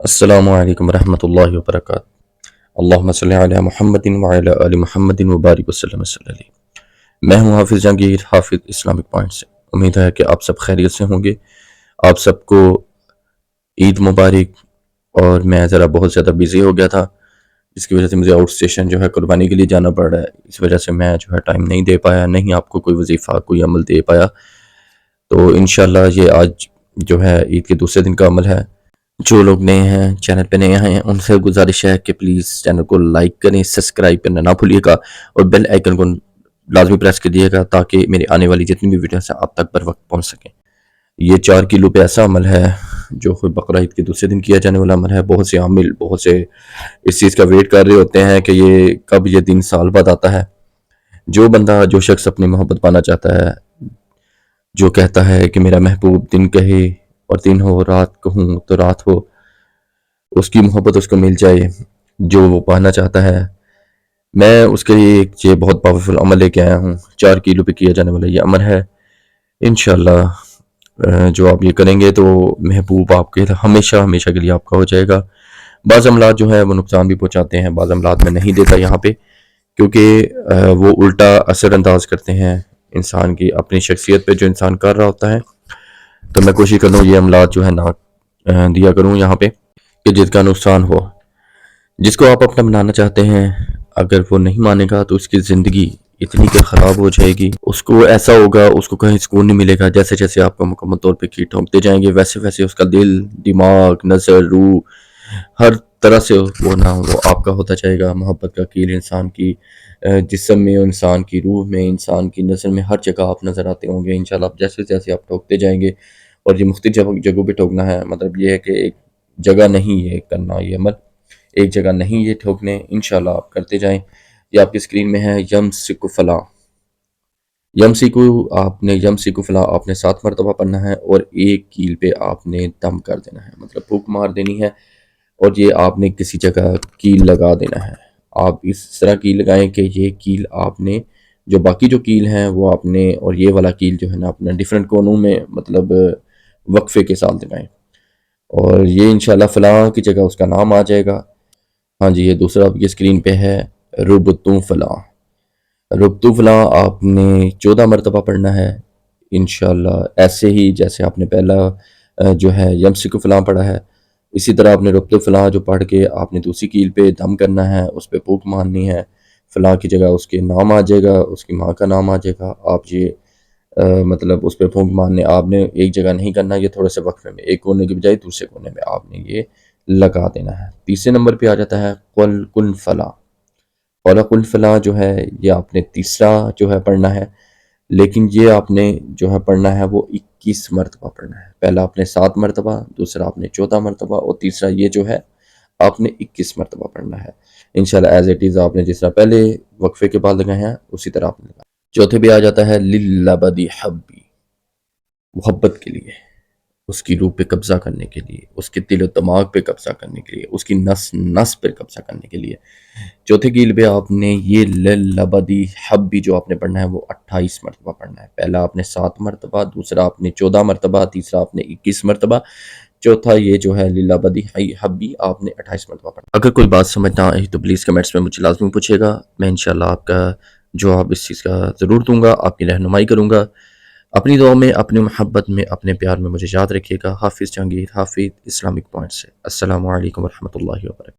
السلام علیکم ورحمۃ اللہ وبرکاتہ۔ اللہم صلی علی محمد وعلی آل محمد وبارک وسلم صلی اللہ علیہ۔ میں ہوں حافظ جہانگیر، حافظ اسلامک پوائنٹ سے۔ امید ہے کہ آپ سب خیریت سے ہوں گے۔ آپ سب کو عید مبارک۔ اور میں ذرا بہت زیادہ بیزی ہو گیا تھا، جس کی وجہ سے مجھے آؤٹ اسٹیشن جو ہے قربانی کے لیے جانا پڑ رہا ہے، اس وجہ سے میں جو ہے ٹائم نہیں دے پایا، نہیں آپ کو کوئی وظیفہ کوئی عمل دے پایا۔ تو انشاءاللہ یہ آج جو ہے عید کے دوسرے دن کا عمل ہے۔ جو لوگ نئے ہیں، چینل پہ نئے ہیں، ان سے گزارش ہے کہ پلیز چینل کو لائک کریں، سبسکرائب کرنا نہ بھولیے گا، اور بیل آئیکن کو لازمی پریس کر دیے گا تاکہ میری آنے والی جتنی بھی ویڈیوز ہیں آپ تک بر وقت پہنچ سکیں۔ یہ 4 کلو پہ ایسا عمل ہے جو خود بقرہ عید کے دوسرے دن کیا جانے والا عمل ہے۔ بہت سے عامل بہت سے اس چیز کا ویٹ کر رہے ہوتے ہیں کہ یہ دن سال بعد آتا ہے۔ جو شخص اپنی محبت پانا چاہتا ہے، جو کہتا ہے کہ میرا محبوب دن کہے اور دن ہو، رات کہوں تو رات ہو، اس کی محبت اس کو مل جائے جو وہ پانا چاہتا ہے، میں اس کے لیے یہ بہت پاورفل عمل لے کے آیا ہوں۔ 4 کلو پہ کیا جانے والا یہ عمل ہے۔ انشاءاللہ جو آپ یہ کریں گے تو محبوب آپ کے ہمیشہ ہمیشہ کے لیے آپ کا ہو جائے گا۔ بعض عملات جو ہے وہ نقصان بھی پہنچاتے ہیں، بعض عملات میں نہیں دیتا یہاں پہ، کیونکہ وہ الٹا اثر انداز کرتے ہیں انسان کی اپنی شخصیت پہ جو انسان کر رہا ہوتا ہے۔ تو میں کوشش کروں یہ عملات جو ہے نہ دیا کروں یہاں پہ کہ جس کا نقصان ہو۔ جس کو آپ اپنا بنانا چاہتے ہیں، اگر وہ نہیں مانے گا تو اس کی زندگی اتنی کہ خراب ہو جائے گی، اس کو ایسا ہوگا، اس کو کہیں سکون نہیں ملے گا۔ جیسے جیسے آپ کو مکمل طور پہ کی ٹھونکتے جائیں گے، ویسے ویسے اس کا دل، دماغ، نظر، روح، ہر طرح سے وہ آپ کا ہوتا جائے گا۔ محبت کا کیل انسان کی جسم میں، انسان کی روح میں، انسان کی نظر میں، ہر جگہ آپ نظر آتے ہوں گے انشاءاللہ۔ آپ جیسے جیسے آپ ٹھوکتے جائیں گے، اور یہ مختلف جگہوں پہ ٹھوکنا ہے، مطلب یہ ہے کہ ایک جگہ نہیں یہ کرنا، یہ عمل ایک جگہ نہیں یہ ٹھوکنے، انشاءاللہ آپ کرتے جائیں۔ یہ آپ کی اسکرین میں ہے یمسک فلاح۔ یمسک فلاح آپ نے 7 مرتبہ پڑھنا ہے، اور ایک کیل پہ آپ نے دم کر دینا ہے، مطلب پھونک مار دینی ہے، اور یہ آپ نے کسی جگہ کیل لگا دینا ہے۔ آپ اس طرح کیل لگائیں کہ یہ کیل آپ نے جو باقی جو کیل ہیں وہ آپ نے، اور یہ والا کیل جو ہے نا اپنا ڈیفرنٹ کونوں میں مطلب وقفے کے ساتھ لگائیں، اور یہ انشاءاللہ فلاح کی جگہ اس کا نام آ جائے گا۔ ہاں جی، یہ دوسرا آپ کی اسکرین پہ ہے ربطو فلاح۔ ربطو فلاح آپ نے 14 مرتبہ پڑھنا ہے انشاءاللہ، ایسے ہی جیسے آپ نے پہلا جو ہے یمسک فلاح پڑھا ہے، اسی طرح آپ نے ربطو فلاح جو پڑھ کے آپ نے دوسری کیل پہ دم کرنا ہے، اس پہ پھونک مارنی ہے، فلاح کی جگہ اس کے نام آ جائے گا، اس کی ماں کا نام آ جائے گا۔ آپ یہ مطلب اس پہ پھونک مارنے آپ نے ایک جگہ نہیں کرنا، یہ تھوڑے سے وقفے میں، ایک کونے کی بجائے دوسرے کونے میں آپ نے یہ لگا دینا ہے۔ تیسرے نمبر پہ آ جاتا ہے قل فلاح۔ قل فلاح جو ہے یہ آپ نے تیسرا جو ہے پڑھنا ہے، لیکن یہ آپ نے جو ہے پڑھنا ہے وہ 21 مرتبہ پڑھنا ہے۔ پہلا آپ نے 7 مرتبہ، دوسرا آپ نے 14 مرتبہ، اور تیسرا یہ جو ہے آپ نے 21 مرتبہ پڑھنا ہے انشاءاللہ۔ ایز اٹ از آپ نے جس طرح پہلے وقفے کے بعد لگائے ہیں اسی طرح آپ نے لگا۔ چوتھے پہ آ جاتا ہے للابدی حبی، محبت کے لیے، اس کی روح پہ قبضہ کرنے کے لیے، اس کے دل و دماغ پہ قبضہ کرنے کے لیے، اس کی نس نس پہ قبضہ کرنے کے لیے۔ چوتھے کیل پہ آپ نے یہ للابدی حبی جو آپ نے پڑھنا ہے وہ 28 مرتبہ پڑھنا ہے۔ پہلا آپ نے 7 مرتبہ، دوسرا آپ نے 14 مرتبہ، تیسرا آپ نے 21 مرتبہ، چوتھا یہ جو ہے للابدی حبی آپ نے 28 مرتبہ پڑھنا ہے۔ اگر کوئی بات سمجھ نہ آئی تو پلیز کمنٹس میں مجھے لازمی پوچھے گا، میں انشاءاللہ آپ کا جواب اس چیز کا ضرور دوں گا، آپ کی رہنمائی کروں گا۔ اپنی دعا میں، اپنی محبت میں، اپنے پیار میں مجھے یاد رکھیے گا۔ حافظ جہانگیر، حافظ اسلامک پوائنٹ سے۔ السلام علیکم ورحمۃ اللہ وبرکاتہ۔